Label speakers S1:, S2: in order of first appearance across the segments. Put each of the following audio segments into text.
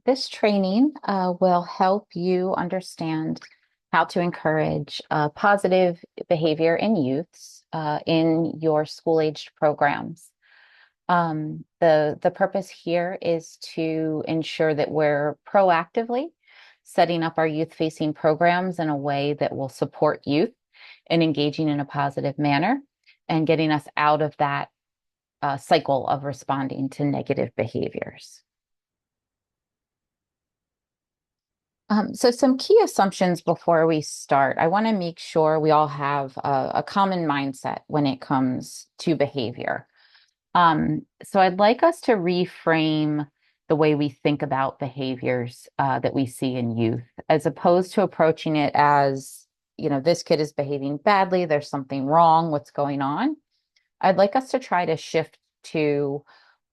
S1: This training will help you understand how to encourage positive behavior in youths in your school-aged programs. The purpose here is to ensure that we're proactively setting up our youth-facing programs in a way that will support youth and engaging in a positive manner and getting us out of that cycle of responding to negative behaviors. So some key assumptions before we start. I want to make sure we all have a common mindset when it comes to behavior. So I'd like us to reframe the way we think about behaviors that we see in youth, as opposed to approaching it as, this kid is behaving badly, there's something wrong, what's going on? I'd like us to try to shift to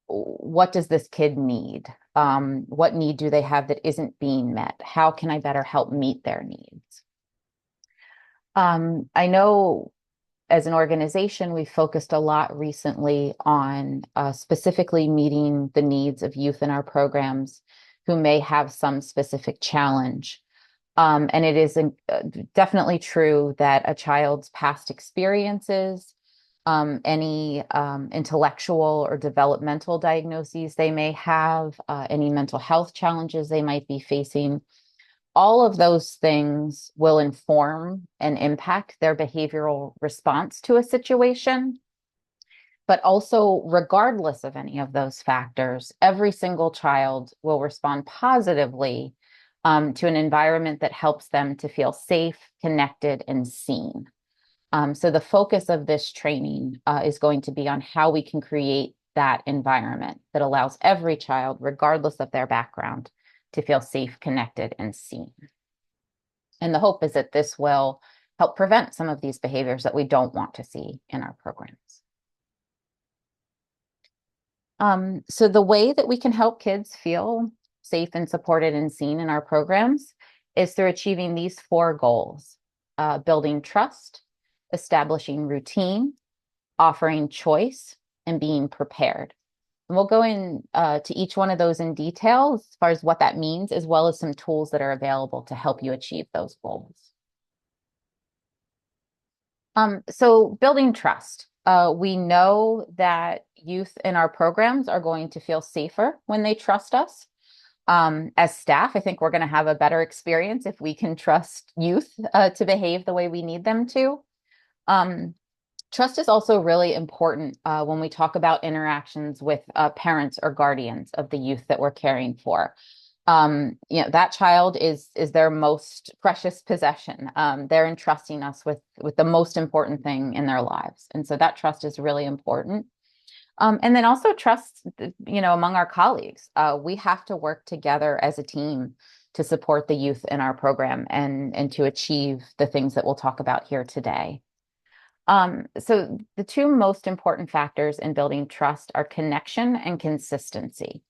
S1: what does this kid need? What need do they have that isn't being met? How can I better help meet their needs? I know as an organization, we've focused a lot recently on specifically meeting the needs of youth in our programs who may have some specific challenge. And it is definitely true that a child's past experiences, any intellectual or developmental diagnoses they may have, any mental health challenges they might be facing, all of those things will inform and impact their behavioral response to a situation. But also, regardless of any of those factors, every single child will respond positively to an environment that helps them to feel safe, connected, and seen. So the focus of this training is going to be on how we can create that environment that allows every child, regardless of their background, to feel safe, connected, and seen. And the hope is that this will help prevent some of these behaviors that we don't want to see in our programs. So the way that we can help kids feel safe and supported and seen in our programs is through achieving these 4 goals: building trust, establishing routine, offering choice, and being prepared. And we'll go in to each one of those in detail as far as what that means, as well as some tools that are available to help you achieve those goals. So building trust. We know that youth in our programs are going to feel safer when they trust us. As staff, I think we're going to have a better experience if we can trust youth to behave the way we need them to. Trust is also really important when we talk about interactions with parents or guardians of the youth that we're caring for. That child is their most precious possession. They're entrusting us with the most important thing in their lives. And so that trust is really important. And then also trust, among our colleagues. We have to work together as a team to support the youth in our program and to achieve the things that we'll talk about here today. So the 2 most important factors in building trust are connection and consistency.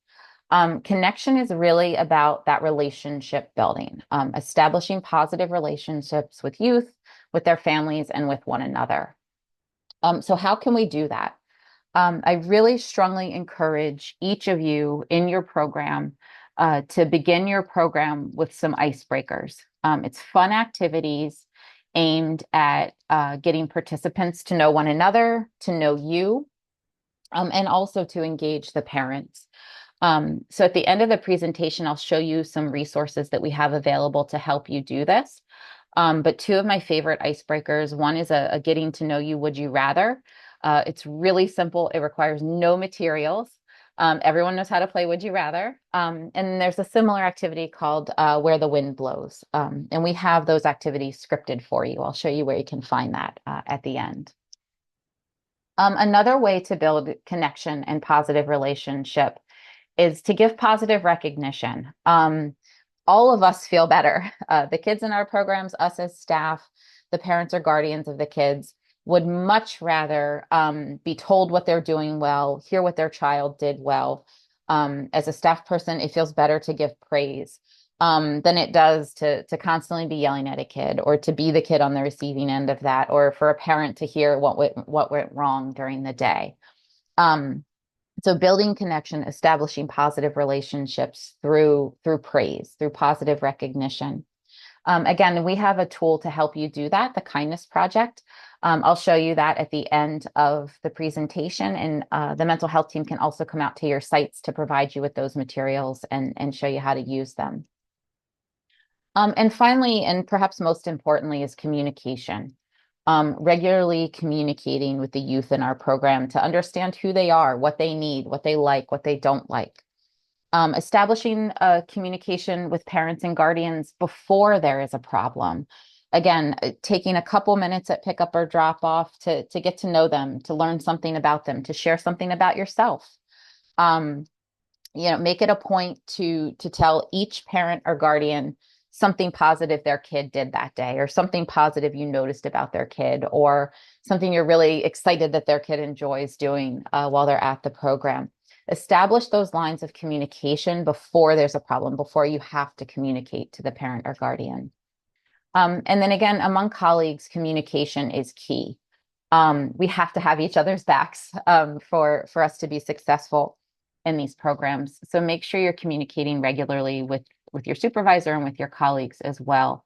S1: Connection is really about that relationship building, establishing positive relationships with youth, with their families, and with one another. So how can we do that? I really strongly encourage each of you in your program to begin your program with some icebreakers. It's fun activities aimed at getting participants to know one another, to know you, and also to engage the parents. So at the end of the presentation, I'll show you some resources that we have available to help you do this. But 2 of my favorite icebreakers, one is a getting to know you would you rather. It's really simple. It requires no materials. Everyone knows how to play would you rather. And there's a similar activity called Where the Wind Blows. And we have those activities scripted for you. I'll show you where you can find that at the end. Another way to build connection and positive relationship is to give positive recognition. All of us feel better. The kids in our programs, us as staff, the parents or guardians of the kids would much rather be told what they're doing well, hear what their child did well. As a staff person, it feels better to give praise than it does to constantly be yelling at a kid or to be the kid on the receiving end of that, or for a parent to hear what went wrong during the day. So building connection, establishing positive relationships through praise, through positive recognition. Again, we have a tool to help you do that, the Kindness Project. I'll show you that at the end of the presentation, and the mental health team can also come out to your sites to provide you with those materials and show you how to use them. And finally, and perhaps most importantly, is communication. Regularly communicating with the youth in our program to understand who they are, what they need, what they like, what they don't like. Establishing a communication with parents and guardians before there is a problem. Again, taking a couple minutes at pickup or drop off to get to know them, to learn something about them, to share something about yourself. Um, make it a point to tell each parent or guardian something positive their kid did that day, or something positive you noticed about their kid, or something you're really excited that their kid enjoys doing while they're at the program. Establish those lines of communication before there's a problem, before you have to communicate to the parent or guardian. And then again, among colleagues, communication is key. We have to have each other's backs for us to be successful in these programs. So make sure you're communicating regularly with your supervisor and with your colleagues as well.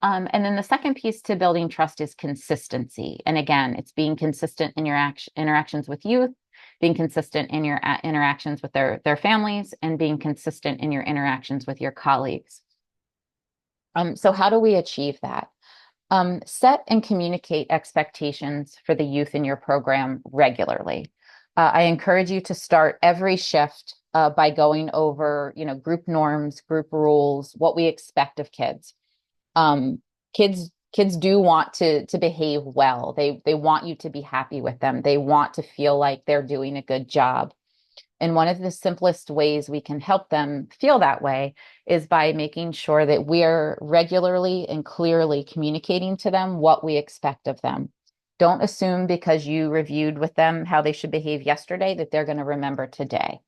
S1: And then the second piece to building trust is consistency. And again, it's being consistent in your interactions with youth, being consistent in your interactions with their families, and being consistent in your interactions with your colleagues. So how do we achieve that? Set and communicate expectations for the youth in your program regularly. I encourage you to start every shift by going over, group norms, group rules, what we expect of kids. Kids do want to behave well. They want you to be happy with them. They want to feel like they're doing a good job. And one of the simplest ways we can help them feel that way is by making sure that we're regularly and clearly communicating to them what we expect of them. Don't assume because you reviewed with them how they should behave yesterday that they're going to remember today.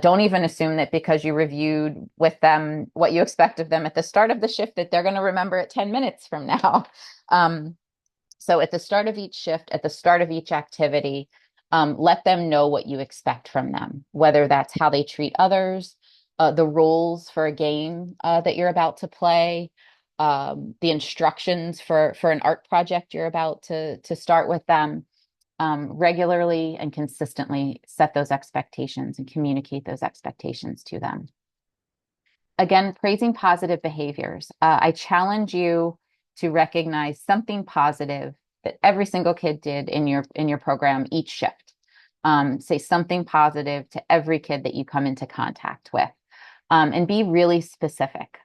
S1: Don't even assume that because you reviewed with them what you expect of them at the start of the shift that they're going to remember it 10 minutes from now. So at the start of each shift, at the start of each activity, let them know what you expect from them, whether that's how they treat others, the rules for a game that you're about to play, the instructions for an art project you're about to start with them. Regularly and consistently set those expectations and communicate those expectations to them. Again, praising positive behaviors. I challenge you to recognize something positive that every single kid did in your program each shift. Say something positive to every kid that you come into contact with, and be really specific.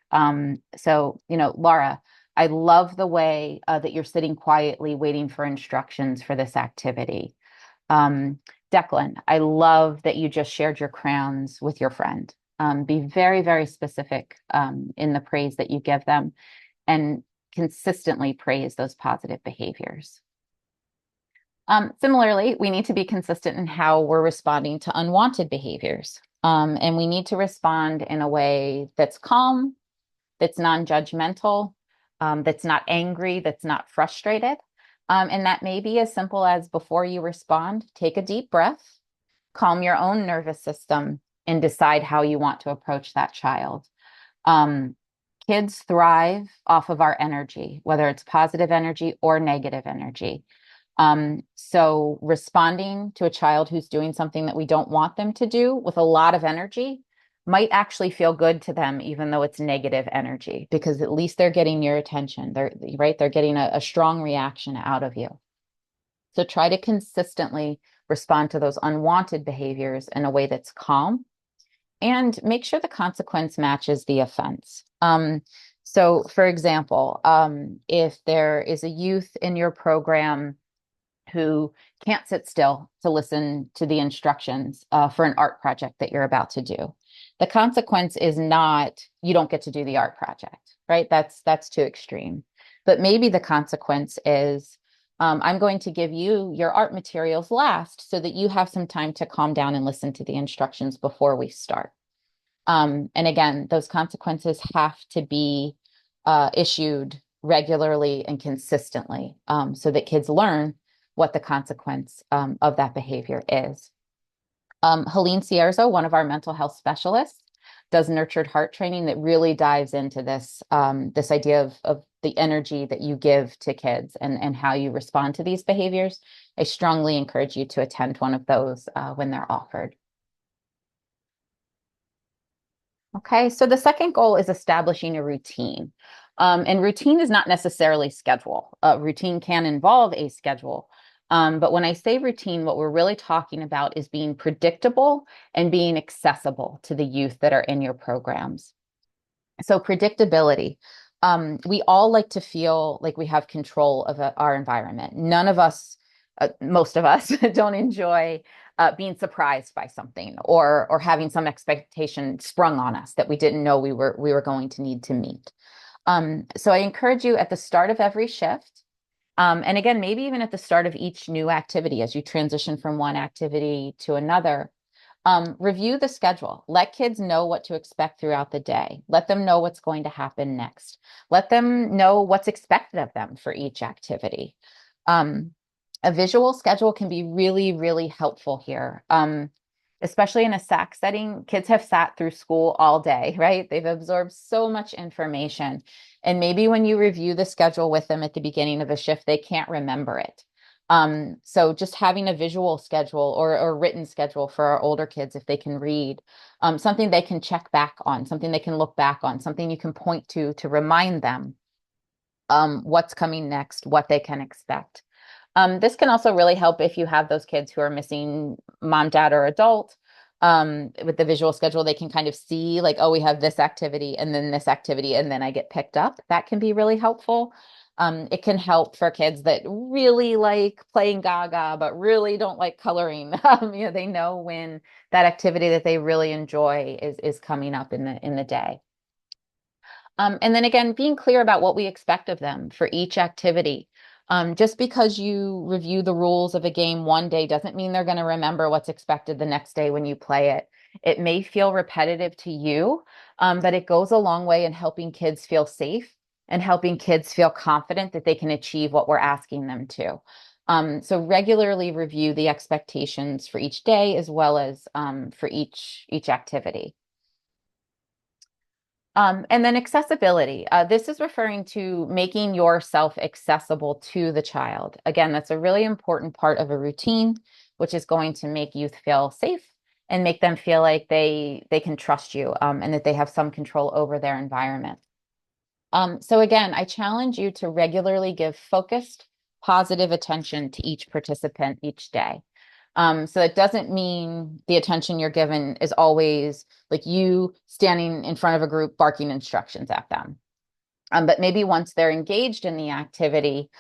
S1: So, Laura, I love the way that you're sitting quietly waiting for instructions for this activity. Declan, I love that you just shared your crayons with your friend. Be very, very specific in the praise that you give them, and consistently praise those positive behaviors. Similarly, we need to be consistent in how we're responding to unwanted behaviors. And we need to respond in a way that's calm, that's non-judgmental, that's not angry, that's not frustrated. And that may be as simple as, before you respond, take a deep breath, calm your own nervous system, and decide how you want to approach that child. Kids thrive off of our energy, whether it's positive energy or negative energy. So responding to a child who's doing something that we don't want them to do with a lot of energy might actually feel good to them, even though it's negative energy, because at least they're getting your attention. They're getting a strong reaction out of you. So try to consistently respond to those unwanted behaviors in a way that's calm, and make sure the consequence matches the offense. So for example, if there is a youth in your program who can't sit still to listen to the instructions for an art project that you're about to do, the consequence is not, you don't get to do the art project, right? That's too extreme. But maybe the consequence is, I'm going to give you your art materials last so that you have some time to calm down and listen to the instructions before we start. And again, those consequences have to be issued regularly and consistently, so that kids learn what the consequence of that behavior is. Helene Cierzo, one of our mental health specialists, does nurtured heart training that really dives into this idea of the energy that you give to kids and how you respond to these behaviors. I strongly encourage you to attend one of those when they're offered. Okay, so the second goal is establishing a routine. And routine is not necessarily schedule. Routine can involve a schedule. But when I say routine, what we're really talking about is being predictable and being accessible to the youth that are in your programs. So predictability. We all like to feel like we have control of our environment. None of us, most of us, don't enjoy being surprised by something or having some expectation sprung on us that we didn't know we were going to need to meet. So I encourage you at the start of every shift, and again, maybe even at the start of each new activity as you transition from one activity to another, review the schedule. Let kids know what to expect throughout the day. Let them know what's going to happen next. Let them know what's expected of them for each activity. A visual schedule can be really, really helpful here. Especially in a SAC setting, kids have sat through school all day, right? They've absorbed so much information. And maybe when you review the schedule with them at the beginning of a shift, they can't remember it. So just having a visual schedule or written schedule for our older kids, if they can read, something they can check back on, something they can look back on, something you can point to remind them what's coming next, what they can expect. This can also really help if you have those kids who are missing mom, dad, or adult. With the visual schedule, they can kind of see like, oh, we have this activity and then this activity, and then I get picked up. That can be really helpful. It can help for kids that really like playing Gaga, but really don't like coloring. They know when that activity that they really enjoy is coming up in the day. And then again, being clear about what we expect of them for each activity. Just because you review the rules of a game one day doesn't mean they're going to remember what's expected the next day when you play it. It may feel repetitive to you, but it goes a long way in helping kids feel safe and helping kids feel confident that they can achieve what we're asking them to. So regularly review the expectations for each day as well as for each activity. And then accessibility. This is referring to making yourself accessible to the child. Again, that's a really important part of a routine, which is going to make youth feel safe and make them feel like they can trust you and that they have some control over their environment. So again, I challenge you to regularly give focused, positive attention to each participant each day. So it doesn't mean the attention you're given is always like you standing in front of a group barking instructions at them. But maybe once they're engaged in the activity,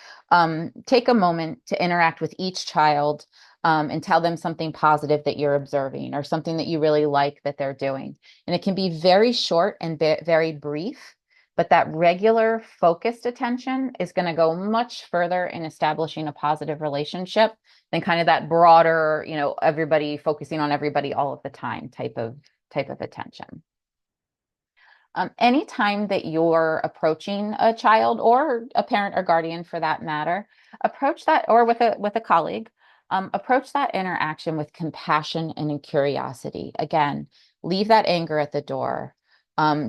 S1: take a moment to interact with each child and tell them something positive that you're observing or something that you really like that they're doing. And it can be very short and very brief, but that regular focused attention is going to go much further in establishing a positive relationship than kind of that broader, everybody focusing on everybody all of the time type of attention. Anytime that you're approaching a child or a parent or guardian for that matter, approach that or with a colleague, approach that interaction with compassion and in curiosity. Again, leave that anger at the door.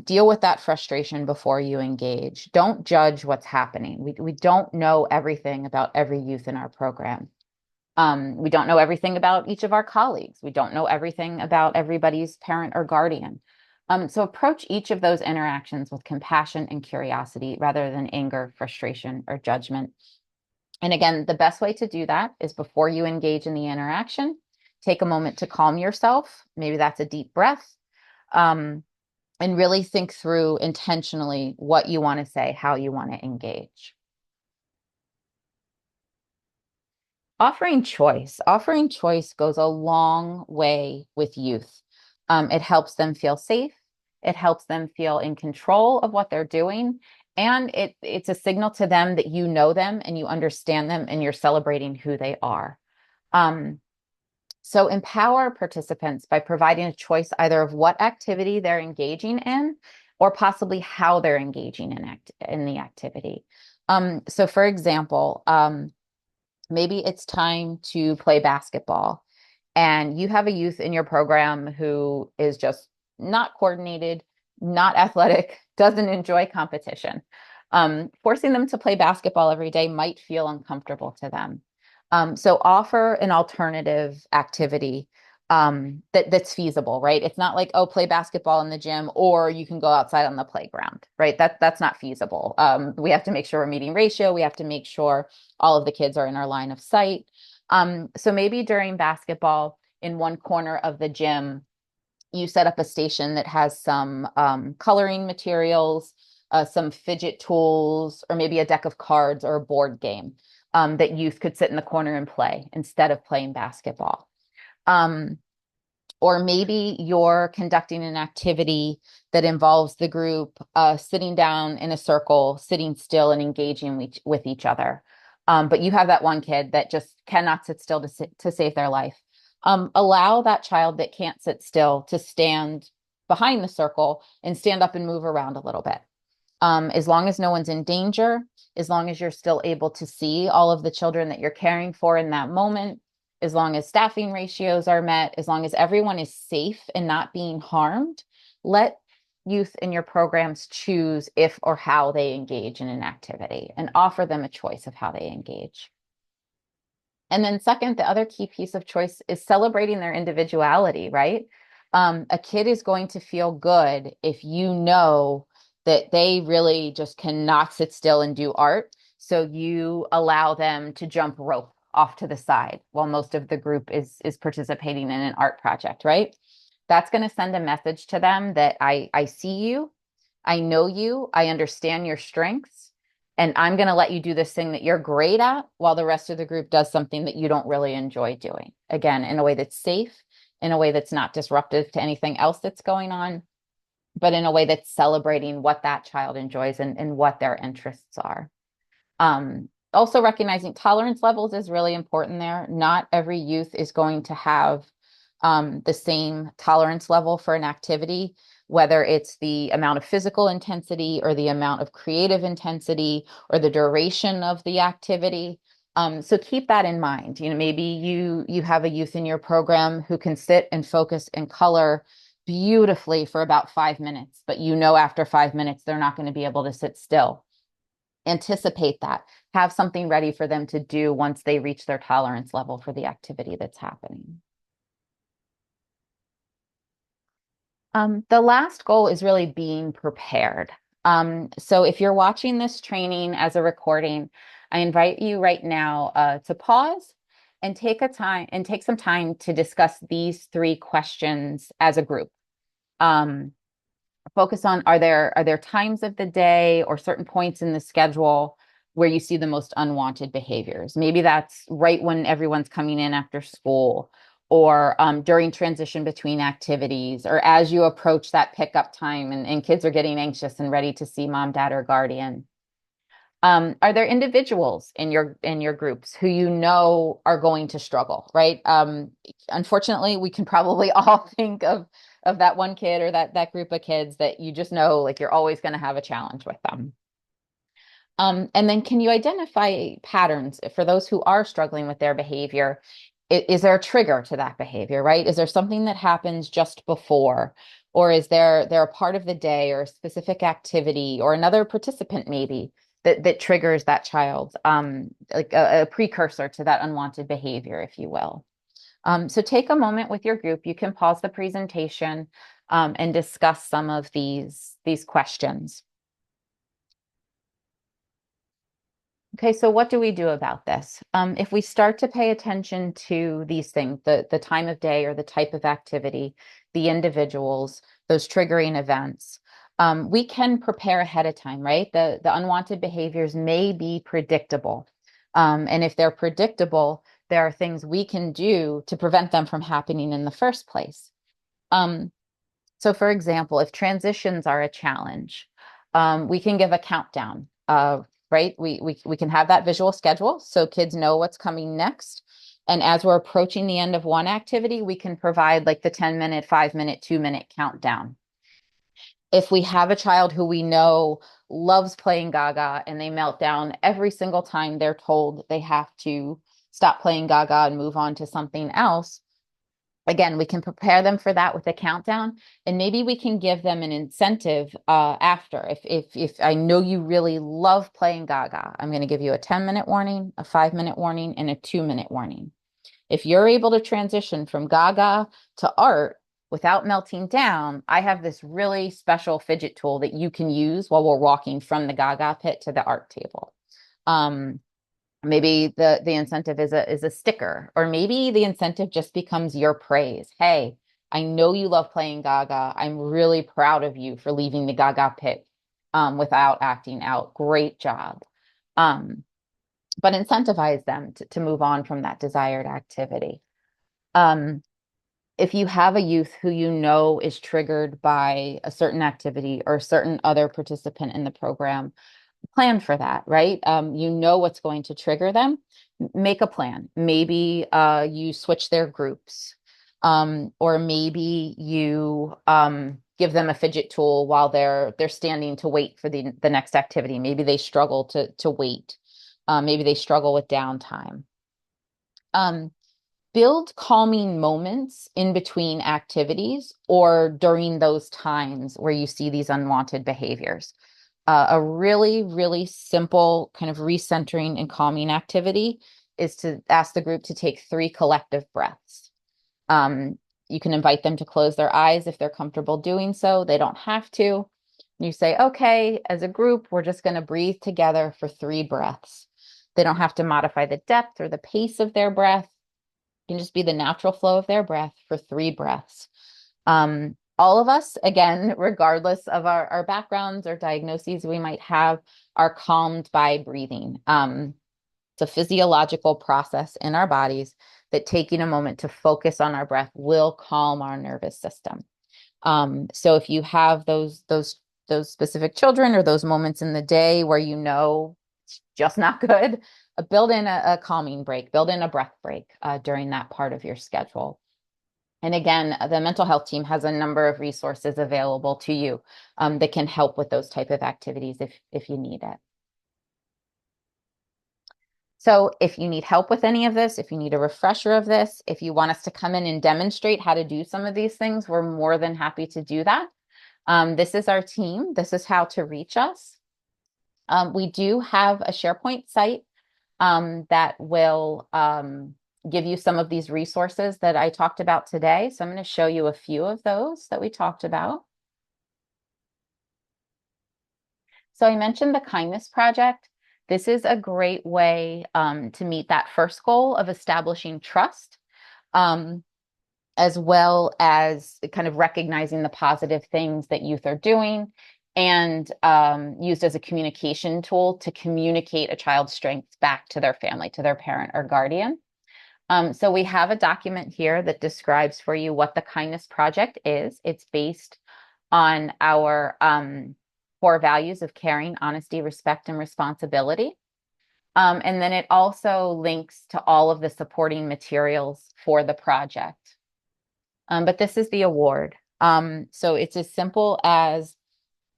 S1: Deal with that frustration before you engage. Don't judge what's happening. We don't know everything about every youth in our program. We don't know everything about each of our colleagues. We don't know everything about everybody's parent or guardian. So approach each of those interactions with compassion and curiosity rather than anger, frustration, or judgment. And again, the best way to do that is before you engage in the interaction, take a moment to calm yourself. Maybe that's a deep breath. And really think through intentionally what you want to say, how you want to engage. Offering choice goes a long way with youth. It helps them feel safe. It helps them feel in control of what they're doing. And it's a signal to them that you know them and you understand them and you're celebrating who they are. So empower participants by providing a choice either of what activity they're engaging in or possibly how they're engaging in the activity. So for example, Maybe it's time to play basketball, and you have a youth in your program who is just not coordinated, not athletic, doesn't enjoy competition. Forcing them to play basketball every day might feel uncomfortable to them. So offer an alternative activity that's feasible, right? It's not like, oh, play basketball in the gym, or you can go outside on the playground, right? That's not feasible. We have to make sure we're meeting ratio. We have to make sure all of the kids are in our line of sight. So maybe during basketball, in one corner of the gym, you set up a station that has some coloring materials, some fidget tools, or maybe a deck of cards or a board game that youth could sit in the corner and play instead of playing basketball. Um, or maybe you're conducting an activity that involves the group sitting down in a circle, sitting still and engaging with each other. But you have that one kid that just cannot sit still to save their life. Allow that child that can't sit still to stand behind the circle and stand up and move around a little bit. As long as no one's in danger, as long as you're still able to see all of the children that you're caring for in that moment, as long as staffing ratios are met, as long as everyone is safe and not being harmed, let youth in your programs choose if or how they engage in an activity and offer them a choice of how they engage. And then second, the other key piece of choice is celebrating their individuality, right? A kid is going to feel good if you know that they really just cannot sit still and do art. So you allow them to jump rope off to the side while most of the group is participating in an art project, right? That's going to send a message to them that I see you, I know you, I understand your strengths, and I'm going to let you do this thing that you're great at while the rest of the group does something that you don't really enjoy doing. Again, in a way that's safe, in a way that's not disruptive to anything else that's going on, but in a way that's celebrating what that child enjoys and what their interests are. Also recognizing tolerance levels is really important there. Not every youth is going to have the same tolerance level for an activity, whether it's the amount of physical intensity or the amount of creative intensity or the duration of the activity. So keep that in mind. You know, maybe you have a youth in your program who can sit and focus and color beautifully for about 5 minutes, but you know after 5 minutes they're not going to be able to sit still. Anticipate that. Have something ready for them to do once they reach their tolerance level for the activity that's happening. The last goal is really being prepared. So if you're watching this training as a recording, I invite you right now to pause and take some time to discuss these three questions as a group. Focus on, are there times of the day or certain points in the schedule where you see the most unwanted behaviors? Maybe that's right when everyone's coming in after school, or during transition between activities, or as you approach that pickup time and kids are getting anxious and ready to see mom, dad, or guardian. Are there individuals in your groups who you know are going to struggle, right? Unfortunately, we can probably all think of that one kid or that group of kids that you just know, like, you're always going to have a challenge with them. And then can you identify patterns for those who are struggling with their behavior? Is there a trigger to that behavior, right? Is there something that happens just before? Or is there a part of the day or a specific activity or another participant maybe that triggers that child, like a precursor to that unwanted behavior, if you will? So take a moment with your group. You can pause the presentation and discuss some of these questions. Okay, so what do we do about this? If we start to pay attention to these things, the time of day or the type of activity, the individuals, those triggering events, we can prepare ahead of time, right? The unwanted behaviors may be predictable. And if they're predictable, there are things we can do to prevent them from happening in the first place. Um, so for example, if transitions are a challenge, we can give a countdown, right? We can have that visual schedule so kids know what's coming next. And as we're approaching the end of one activity, we can provide like the 10-minute, 5-minute, 2-minute countdown. If we have a child who we know loves playing Gaga and they melt down every single time they're told they have to stop playing Gaga and move on to something else. Again, we can prepare them for that with a countdown, and maybe we can give them an incentive after. If I know you really love playing Gaga, I'm going to give you a 10-minute warning, a 5-minute warning, and a 2-minute warning. If you're able to transition from Gaga to art without melting down, I have this really special fidget tool that you can use while we're walking from the Gaga pit to the art table. Maybe the incentive is a sticker, or maybe the incentive just becomes your praise. Hey, I know you love playing Gaga. I'm really proud of you for leaving the Gaga pit without acting out. Great job. But incentivize them to move on from that desired activity. If you have a youth who you know is triggered by a certain activity or a certain other participant in the program, plan for that, right? You know what's going to trigger them. Make a plan. Maybe you switch their groups, or maybe you give them a fidget tool while they're standing to wait for the next activity. Maybe they struggle to wait. Maybe they struggle with downtime. Build calming moments in between activities or during those times where you see these unwanted behaviors. A really, really simple kind of recentering and calming activity is to ask the group to take 3 collective breaths. You can invite them to close their eyes if they're comfortable doing so. They don't have to. You say, okay, as a group, we're just going to breathe together for 3 breaths. They don't have to modify the depth or the pace of their breath. It can just be the natural flow of their breath for 3 breaths. All of us, again, regardless of our backgrounds or diagnoses we might have, are calmed by breathing. It's a physiological process in our bodies that taking a moment to focus on our breath will calm our nervous system. So if you have those specific children or those moments in the day where you know it's just not good, build in a calming break, build in a breath break during that part of your schedule. And again, the mental health team has a number of resources available to you that can help with those type of activities if you need it. So if you need help with any of this, if you need a refresher of this, if you want us to come in and demonstrate how to do some of these things, we're more than happy to do that. This is our team. This is how to reach us. We do have a SharePoint site that will give you some of these resources that I talked about today. So I'm going to show you a few of those that we talked about. So I mentioned the Kindness Project. This is a great way to meet that first goal of establishing trust, as well as kind of recognizing the positive things that youth are doing, and used as a communication tool to communicate a child's strengths back to their family, to their parent or guardian. So we have a document here that describes for you what the Kindness Project is. It's based on our core values of caring, honesty, respect, and responsibility. And then it also links to all of the supporting materials for the project. But this is the award. So it's as simple as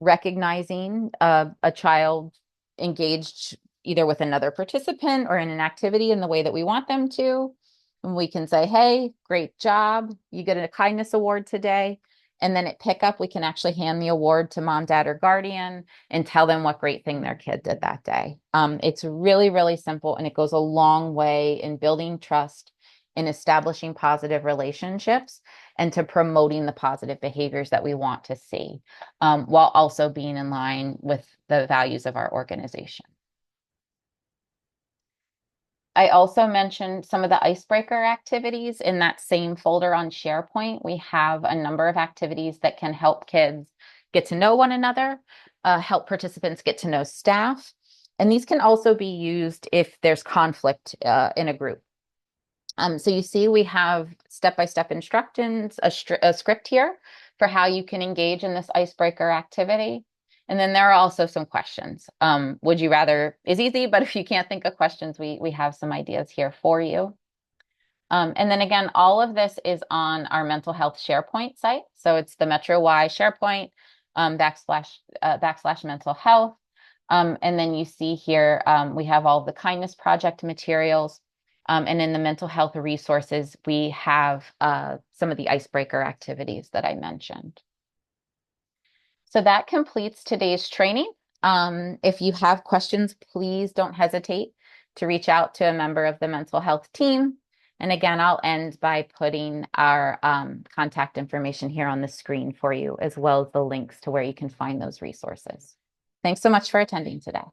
S1: recognizing a child engaged either with another participant or in an activity in the way that we want them to. And we can say, hey, great job. You get a kindness award today. And then at pickup, we can actually hand the award to mom, dad, or guardian and tell them what great thing their kid did that day. It's really, really simple, and it goes a long way in building trust, in establishing positive relationships, and to promoting the positive behaviors that we want to see, while also being in line with the values of our organization. I also mentioned some of the icebreaker activities in that same folder on SharePoint. We have a number of activities that can help kids get to know one another, help participants get to know staff. And these can also be used if there's conflict in a group. So you see we have step-by-step instructions, a script here for how you can engage in this icebreaker activity. And then there are also some questions. Would you rather is easy, but if you can't think of questions, we have some ideas here for you. And then again, all of this is on our mental health SharePoint site. So it's the Metro Y SharePoint / mental health. And then you see here, we have all the Kindness Project materials. And in the mental health resources, we have some of the icebreaker activities that I mentioned. So that completes today's training. If you have questions, please don't hesitate to reach out to a member of the mental health team. And again, I'll end by putting our contact information here on the screen for you, as well as the links to where you can find those resources. Thanks so much for attending today.